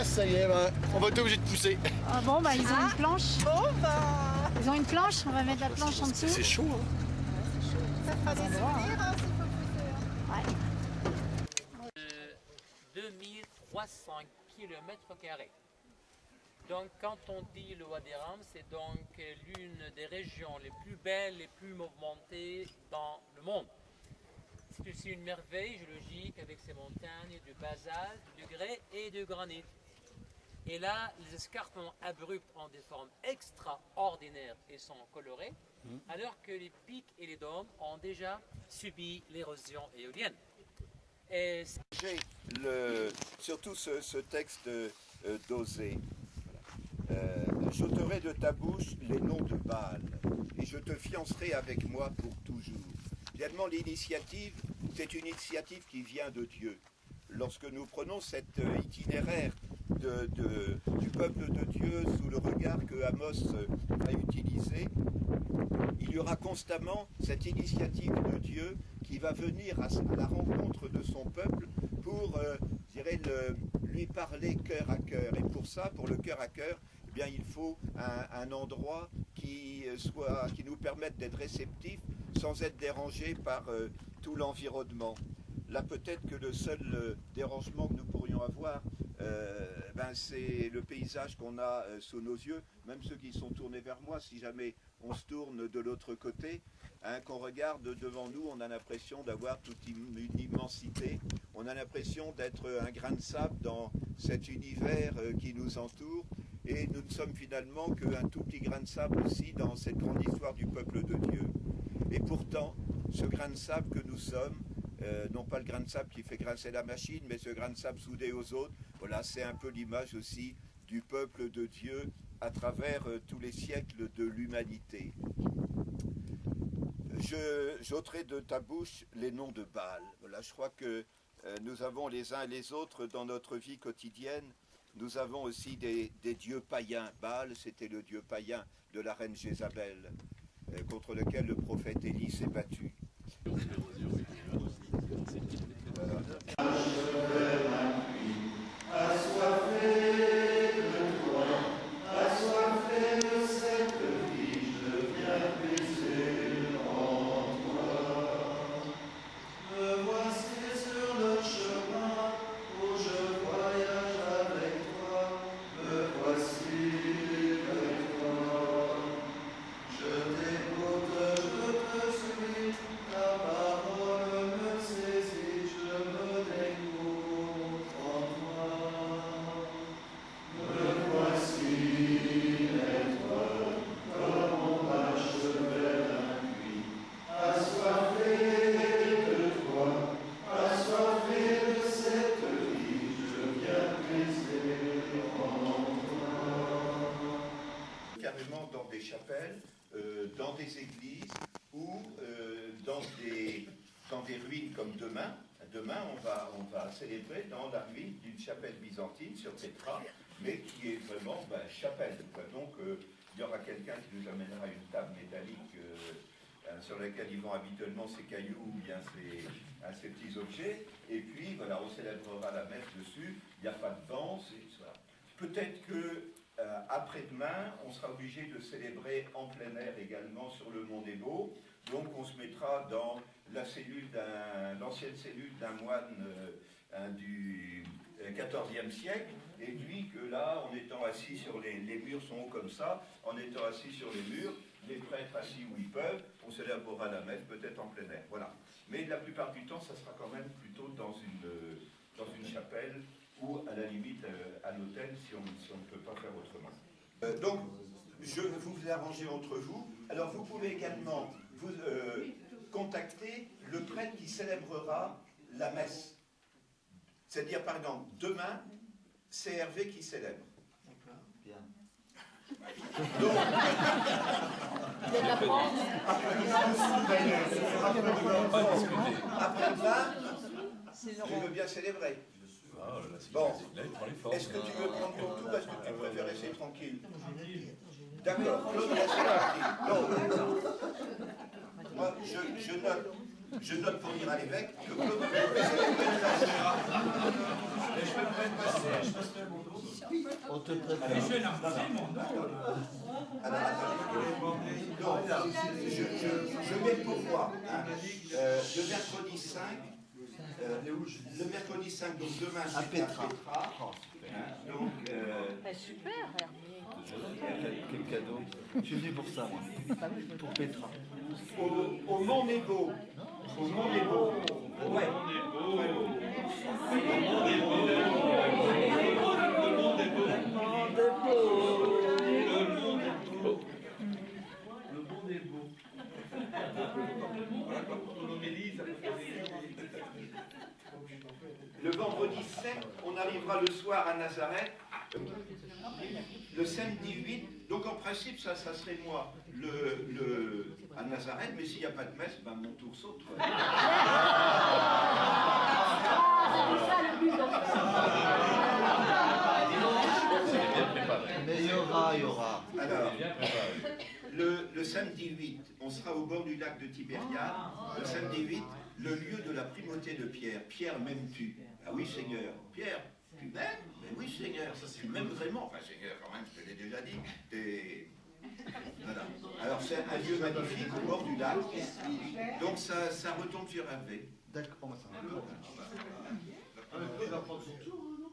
place, ça y est, on va être obligé de pousser. Ah bon, bah ils ont une planche. Bon, bah... Ils ont une planche, on va mettre la planche en dessous. C'est chaud, hein. Ça fera des souvenirs, hein, s'il faut pousser. Ouais. 2300 km². Donc quand on dit le Wadi-Ram, c'est donc l'une des régions les plus belles, les plus mouvementées dans le monde. C'est une merveille géologique avec ses montagnes de basalte, de grès et de granit. Et là, les escarpements abrupts ont des formes extraordinaires et sont colorés, alors que les pics et les dômes ont déjà subi l'érosion éolienne. Et surtout ce texte d'Osée. J'ôterai de ta bouche les noms de Baal, et je te fiancerai avec moi pour toujours. Finalement, l'initiative, c'est une initiative qui vient de Dieu. Lorsque nous prenons cet itinéraire du peuple de Dieu sous le regard que Amos a utilisé, il y aura constamment cette initiative de Dieu qui va venir à la rencontre de son peuple pour, je dirais, lui parler cœur à cœur. Et pour ça, pour le cœur à cœur, eh bien, il faut un endroit qui nous permette d'être réceptifs sans être dérangés par tout l'environnement. Là, peut-être que le seul dérangement que nous pourrions avoir, c'est le paysage qu'on a sous nos yeux, même ceux qui sont tournés vers moi. Si jamais on se tourne de l'autre côté, qu'on regarde devant nous, on a l'impression d'avoir toute une immensité. On a l'impression d'être un grain de sable dans cet univers qui nous entoure. Et nous ne sommes finalement qu'un tout petit grain de sable aussi dans cette grande histoire du peuple de Dieu. Et pourtant, ce grain de sable que nous sommes, non pas le grain de sable qui fait grincer la machine, mais ce grain de sable soudé aux autres, voilà, c'est un peu l'image aussi du peuple de Dieu à travers tous les siècles de l'humanité. J'ôterai de ta bouche les noms de Baal. Voilà, je crois que nous avons les uns et les autres dans notre vie quotidienne, nous avons aussi des dieux païens. Baal, c'était le dieu païen de la reine Jézabel, contre lequel le prophète Élie s'est battu. Carrément dans des chapelles, dans des églises ou dans des ruines comme demain. Demain, on va célébrer dans la ruine d'une chapelle byzantine sur Petra, mais qui est vraiment chapelle. Donc, il y aura quelqu'un qui nous amènera une table métallique sur laquelle ils vont habituellement ces cailloux ou bien ces petits objets. Et puis, voilà, on célébrera la messe dessus. Il n'y a pas de danse. Voilà. Peut-être que après-demain, on sera obligé de célébrer en plein air également sur le Mont des Beaux. Donc on se mettra dans l'ancienne cellule d'un moine du XIVe siècle, et puis que là, en étant assis sur les murs sont hauts comme ça, en étant assis sur les murs, les prêtres assis où ils peuvent, on célébrera la messe peut-être en plein air. Voilà. Mais la plupart du temps, ça sera quand même plutôt dans une chapelle ou à la limite à l'hôtel si on ne peut pas faire autrement. Donc, vous vous arrangez entre vous. Alors, vous pouvez également contacter le prêtre qui célébrera la messe. C'est-à-dire, par exemple, demain, c'est Hervé qui célèbre. D'accord. Bien. Donc, après-demain, je veux bien célébrer. Bon, est-ce que tu veux prendre ton tour, est-ce que tu préfères rester tranquille? D'accord, Claude reste tranquille. Donc, moi, je note pour dire à l'évêque que Claude veut célébrer. On te prépare. Mais je n'en sais mon nom. Alors, attendez. Donc, je mets pour moi le mercredi 5. Le mercredi 5, donc demain, c'est à Petra. Donc, Super, Quel cadeau. Je suis venu pour ça, moi. Pour Petra. au Mont Nebo. Au Mont Nebo. Ouais. Le vendredi 7, on arrivera le soir à Nazareth. Le samedi 8, donc en principe, ça serait moi à Nazareth, mais s'il n'y a pas de messe, ben mon tour saute. Mais il y aura. Alors, le samedi 8, on sera au bord du lac de Tibériade. Le samedi 8, le lieu de la primauté de Pierre. Pierre, m'aimes-tu? Ah oui, Seigneur. Pierre, tu m'aimes? Mais oui, Seigneur. Tu m'aimes vraiment? Enfin, Seigneur, quand même, je te l'ai déjà dit. Voilà. Alors, c'est un lieu magnifique au bord du lac. Donc, ça retombe sur Hervé. D'accord, on va s'en Claude va prendre son tour, non?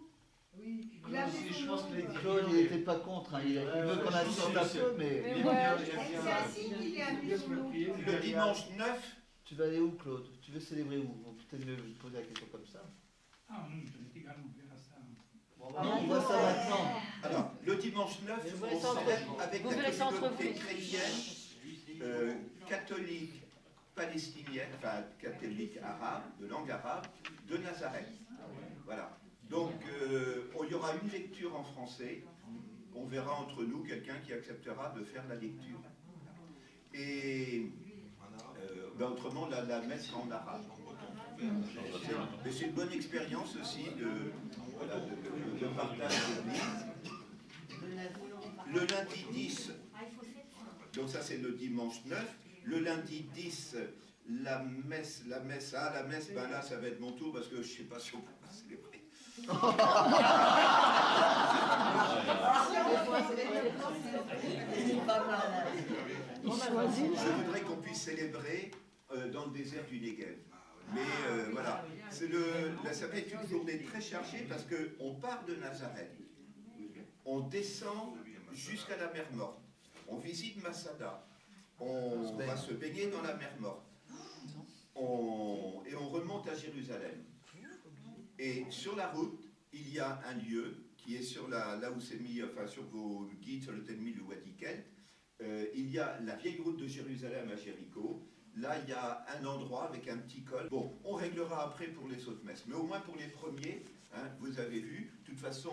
Oui. Je pense qu'il a Claude, il n'était pas contre. Hein. Il veut qu'on assiste un peu, mais. C'est ainsi qu'il est amené au boulot. Le dimanche 9, Tu vas aller où, Claude? Tu veux célébrer où? On peut peut-être me poser la question comme ça. Ah non, je vais également faire ça. Non, on voit ça maintenant. alors, le dimanche 9, Vous on voulez s'entre- célèbre avec vous la voulez s'entre- communauté chrétienne, catholique, palestinienne, enfin catholique arabe, de langue arabe, de Nazareth. Voilà. Donc, il y aura une lecture en français. On verra entre nous quelqu'un qui acceptera de faire la lecture. Et autrement, la messe sera en arabe. Mais c'est une bonne expérience aussi de partage de vie. Le lundi 10, donc ça c'est le dimanche 9. Le lundi 10, la messe, ben là ça va être mon tour parce que je ne sais pas si on peut pas célébrer. Je voudrais qu'on puisse célébrer dans le désert du Negev. Mais voilà, ça va être une journée très chargée parce qu'on part de Nazareth, on descend jusqu'à la mer Morte, on visite Masada, on va se baigner dans la mer Morte, et on remonte à Jérusalem. Et sur la route, il y a un lieu qui est là où c'est mis, enfin sur vos guides, sur le thème mis le Wadi Kelt. Il y a la vieille route de Jérusalem à Jéricho. Là, il y a un endroit avec un petit col. Bon, on réglera après pour les autres messes. Mais au moins pour les premiers, hein, vous avez vu. De toute façon,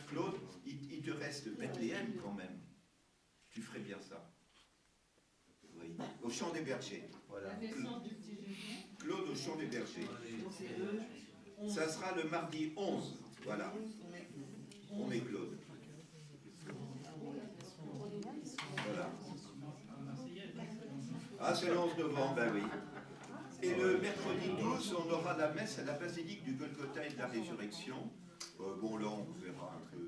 Claude, il te reste Bethléem quand même. Tu ferais bien ça. Oui. Au Champ des Bergers. Voilà. Claude au Champ des Bergers. Ça sera le mardi 11. Voilà. On met Claude. Voilà. Ah, c'est le 11 novembre, ben oui. Et le mercredi 12, on aura la messe à la basilique du Golgotha et de la Résurrection. Bon, là, on verra un peu.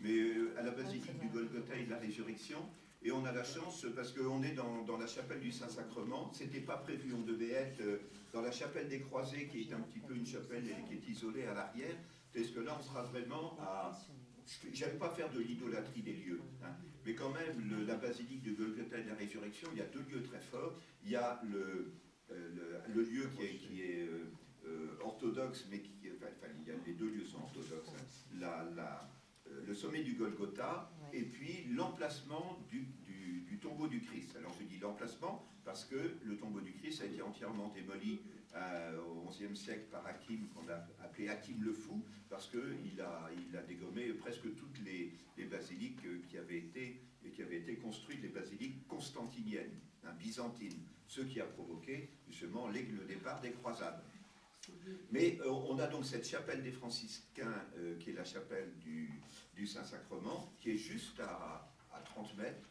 Mais à la basilique du Golgotha et de la Résurrection. Et on a la chance, parce qu'on est dans la chapelle du Saint-Sacrement. C'était pas prévu, on devait être dans la chapelle des Croisés, qui est un petit peu une chapelle qui est isolée à l'arrière. Parce que là, on sera vraiment à... J'aime pas faire de l'idolâtrie des lieux, hein. Mais quand même, la basilique du Golgotha et de la Résurrection, il y a deux lieux très forts. Il y a le lieu qui est orthodoxe, mais les deux lieux sont orthodoxes. Hein. Le sommet du Golgotha, et puis l'emplacement du tombeau du Christ. Alors je dis l'emplacement parce que le tombeau du Christ a été entièrement démoli au XIe siècle par Hakim, qu'on a appelé Hakim le Fou, parce qu'il a dégommé presque toutes les basiliques qui avaient été construites, les basiliques constantiniennes, hein, byzantines, ce qui a provoqué justement le départ des croisades. Mais on a donc cette chapelle des franciscains, qui est la chapelle du Saint-Sacrement, qui est juste à 30 mètres,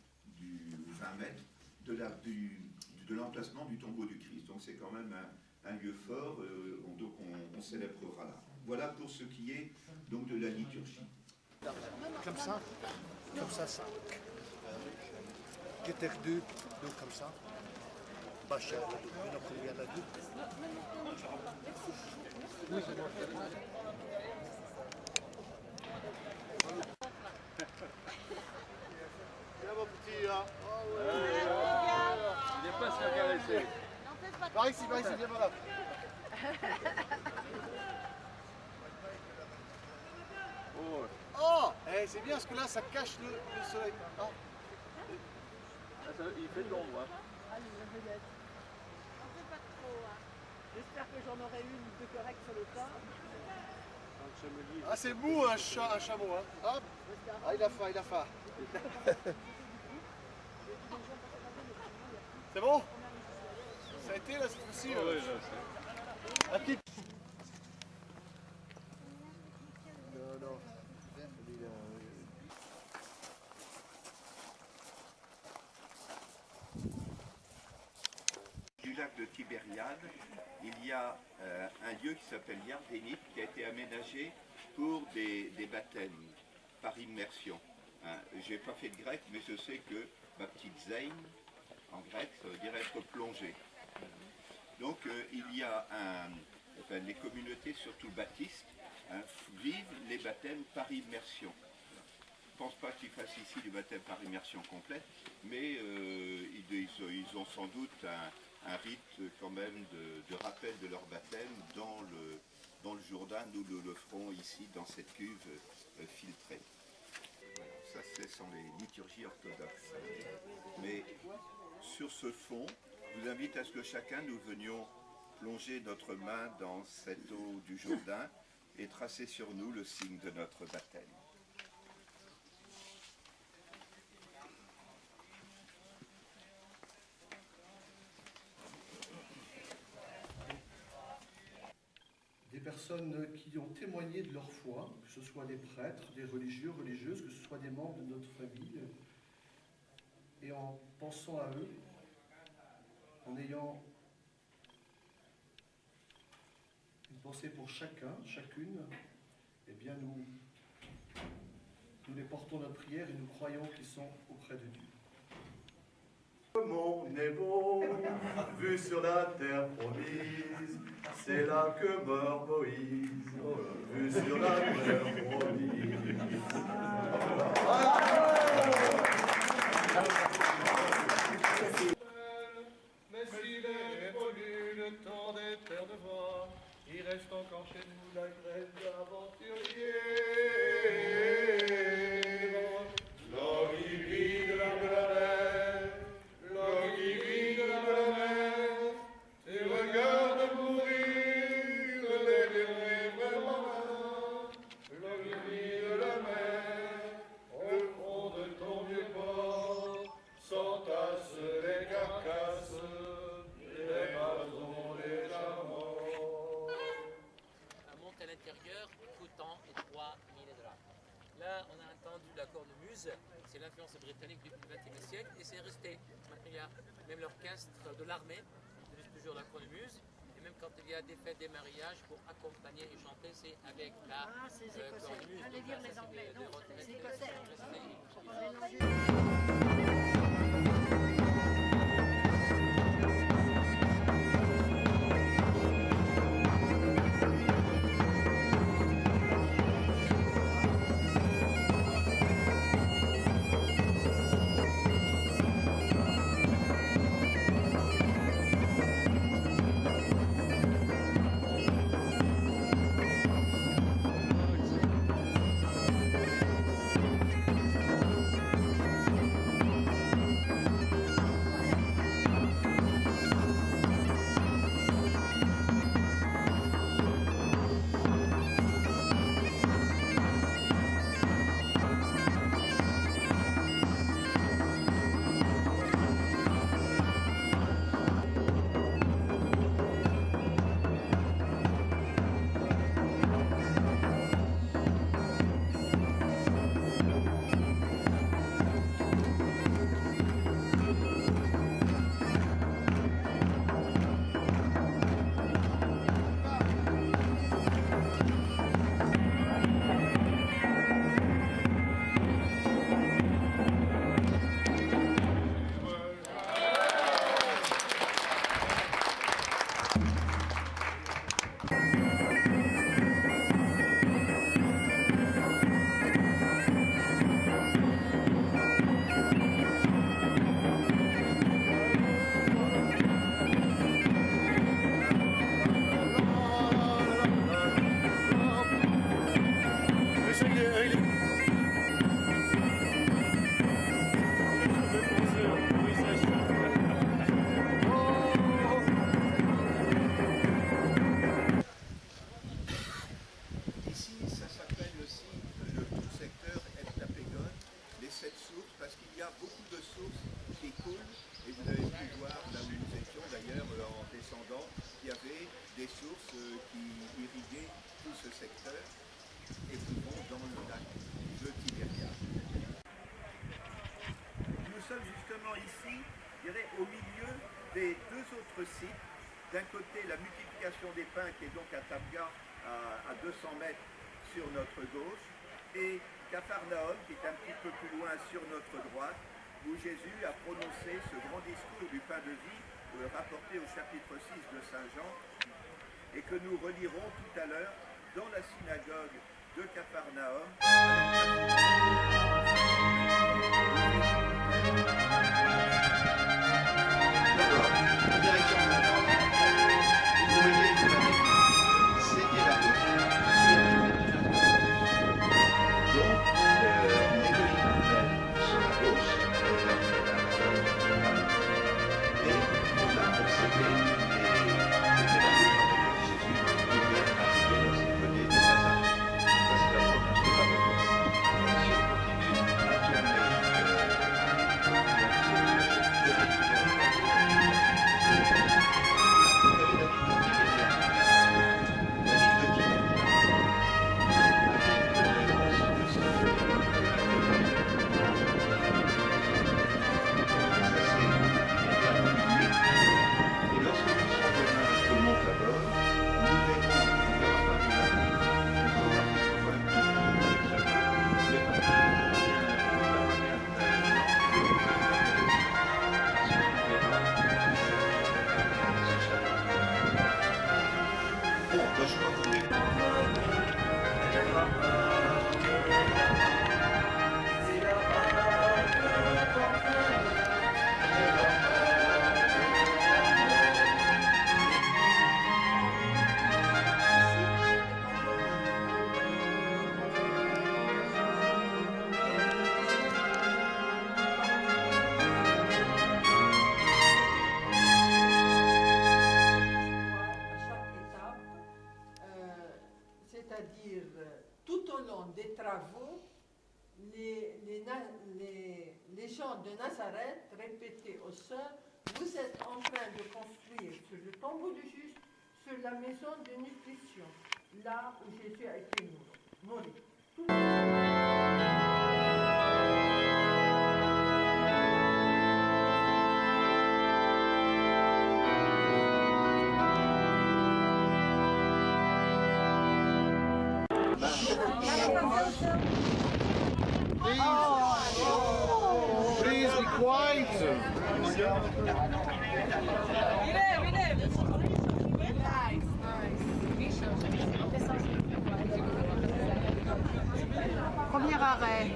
20 mètres de l'emplacement du tombeau du Christ. Donc c'est quand même un lieu fort, donc on célébrera là. Voilà pour ce qui est donc de la liturgie. comme ça, ça. Getir deux comme ça. Baixa, eu não queria lá deux. Viens mon petit, hein. Il n'est pas se faire caresser. Par ici, viens par là. Oh, c'est bien parce que là ça cache le soleil. Ah. Il fait de l'ombre. J'espère que j'en aurai une de correcte sur le tas. Ah c'est mou un chameau. Hein. Hop. Ah il a faim. C'est bon? Ça a été là cette fois-ci. Un petit. Non. Du lac de Tibériade, il y a un lieu qui s'appelle Yardénit qui a été aménagé pour des baptêmes par immersion. Je n'ai pas fait de grec, mais je sais que ma petite Zeyn, en grec, ça veut dire être plongé. Donc il y a les communautés, surtout baptistes, vivent les baptêmes par immersion. Je ne pense pas qu'ils fassent ici du baptême par immersion complète, mais ils ont sans doute un rite quand même de rappel de leur baptême dans le Jourdain. Nous le ferons ici dans cette cuve filtrée. Voilà, ça ce sont les liturgies orthodoxes. Mais sur ce fond, je vous invite à ce que chacun nous venions plonger notre main dans cette eau du Jourdain et tracer sur nous le signe de notre baptême. Des personnes qui ont témoigné de leur foi, que ce soit des prêtres, des religieux, religieuses, que ce soit des membres de notre famille, et en pensant à eux, en ayant une pensée pour chacun, chacune, eh bien nous les portons notre prière et nous croyons qu'ils sont auprès de Dieu. Mon est beau, vu sur la terre promise, c'est là que meurt Moïse, vu sur la terre promise. Mais s'il est révolu le temps des terres de voix, il reste encore chez nous la graine d'aventurier. L'homme qui vit de la mer, l'homme qui vit de la mer, et regarde mourir les derniers vraiment. L'homme qui vit de la mer, au fond de ton vieux port, s'entassent les carcasses, les maisons, les chameaux. Un monte à l'intérieur coûtant 3 000 $. Là, on a entendu la cornemuse, c'est l'influence britannique depuis le XXe siècle et c'est resté. Il y a même l'orchestre de l'armée, utilise toujours la cornemuse. Et même quand il y a des fêtes, des mariages, pour accompagner et chanter, c'est avec la cornemuse. J'allais dire les Anglais, non, c'est écossais. secteur et qui vont dans le lac de Tibériade. Nous sommes justement ici, je dirais, au milieu des deux autres sites. D'un côté, la multiplication des pains qui est donc à Tabga, à 200 mètres sur notre gauche, et Capharnaüm qui est un petit peu plus loin sur notre droite, où Jésus a prononcé ce grand discours du pain de vie rapporté au chapitre 6 de Saint Jean, et que nous relirons tout à l'heure dans la synagogue de Capharnaüm. C'est-à-dire tout au long des travaux, les gens de Nazareth répétaient aux sœurs: vous êtes en train de construire sur le tombeau du juste, sur la maison de nutrition, là où Jésus a été mouru. Please be quiet. Premier arrêt.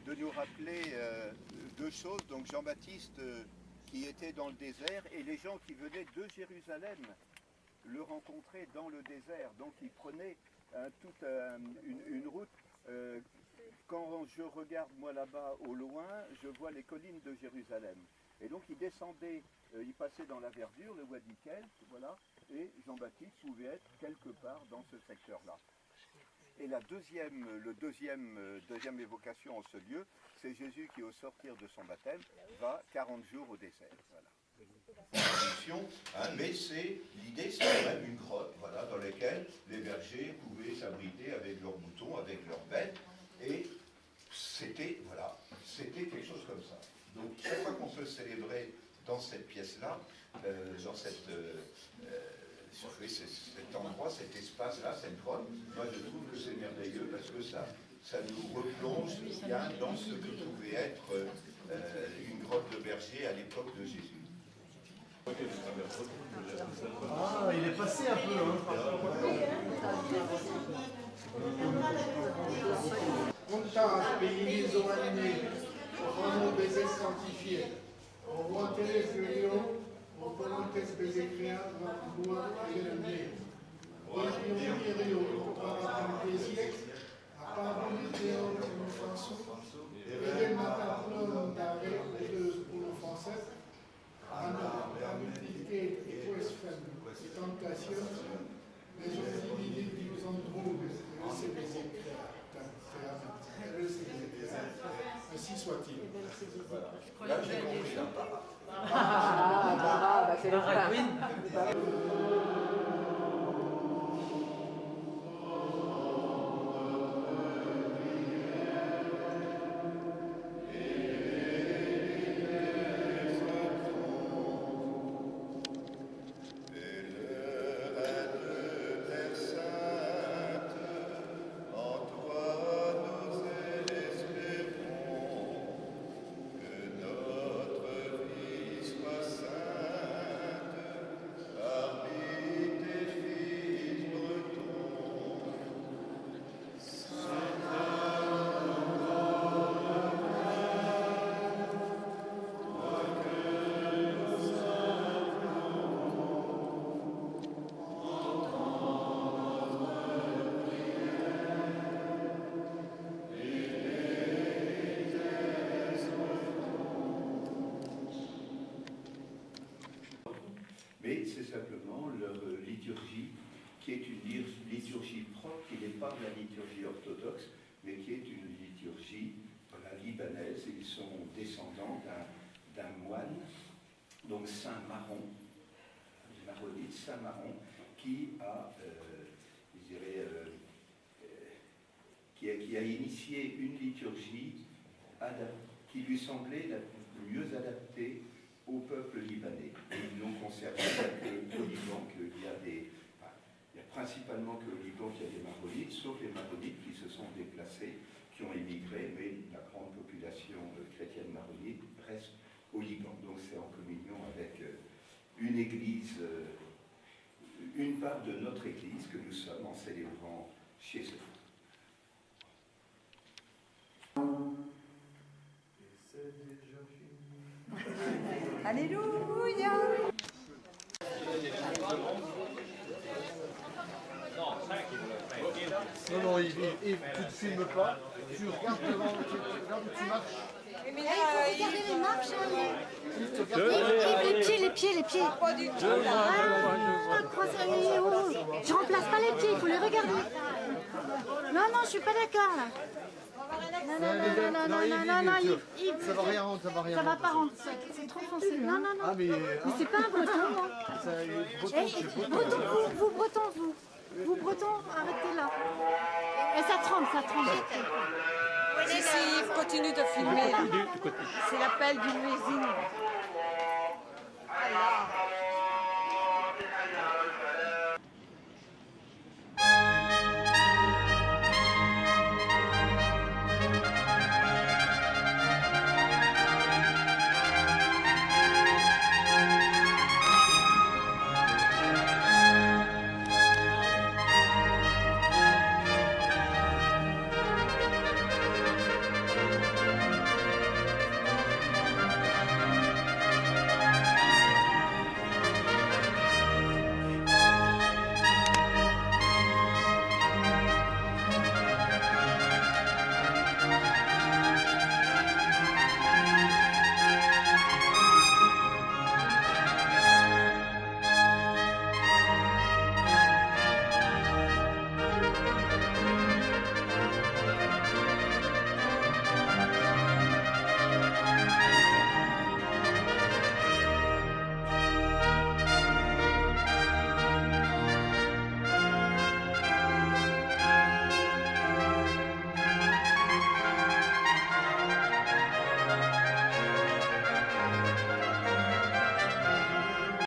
De nous rappeler deux choses. Donc Jean-Baptiste qui était dans le désert et les gens qui venaient de Jérusalem le rencontraient dans le désert. Donc il prenait toute une route. Quand je regarde moi là-bas au loin, je vois les collines de Jérusalem. Et donc il descendait, il passait dans la verdure, le Wadi Kelt, voilà, et Jean-Baptiste pouvait être quelque part dans ce secteur-là. Et la deuxième évocation en ce lieu, c'est Jésus qui, au sortir de son baptême, va 40 jours au désert. Voilà. Mais l'idée, c'est quand même une grotte, voilà, dans laquelle les bergers pouvaient s'abriter avec leurs moutons, avec leurs bêtes, et c'était quelque chose comme ça. Donc chaque fois qu'on peut célébrer dans cette pièce-là, dans cet endroit, cet espace-là, cette grotte, moi je trouve que c'est merveilleux parce que ça nous replonge bien dans ce que pouvait être une grotte de berger à l'époque de Jésus. Ah, il est passé un peu, hein. Contar, pays zoanés, Romo Bézé sanctifié, au roi Thérèse de Léon, au Polontes Bézé créat, Bois et Léné. Au Rio, au Parapentesiek, à Parapentesiek, au François, et les Matapron d'arrêt pour le français, à la multitude et pues, tentations. soit-il. Voilà. Là, j'ai compris l'embarras. C'est le queen. Mais c'est simplement leur liturgie, qui est une liturgie propre, qui n'est pas la liturgie orthodoxe, mais qui est une liturgie libanaise. Ils sont descendants d'un moine, donc Saint Maron, maronite, Saint Maron, qui a, je dirais, qui a initié une liturgie qui lui semblait la mieux adaptée au peuple libanais. Ils n'ont conservé qu'au Liban qu'il y a des... Enfin, il y a principalement qu'au Liban qu'il y a des maronites, sauf les maronites qui se sont déplacés, qui ont émigré, mais la grande population chrétienne maronite reste au Liban. Donc c'est en communion avec une église, une part de notre église que nous sommes en célébrant chez eux. Alléluia. Non, tu ne filmes pas, tu regardes devant, tu marches. Mais là, il faut regarder les marches, les pieds. Pas du tout. Je remplace pas les pieds, il faut les regarder. Non, je suis pas d'accord là. Non, Ça va rien rendre, ça va rien ça va rendre. pas rendre, c'est trop foncé. Non. Ah, mais C'est pas un breton, moi. Vous, breton, arrêtez là. Et ça tremble. Si, continue de filmer. C'est l'appel d'une usine. Alors,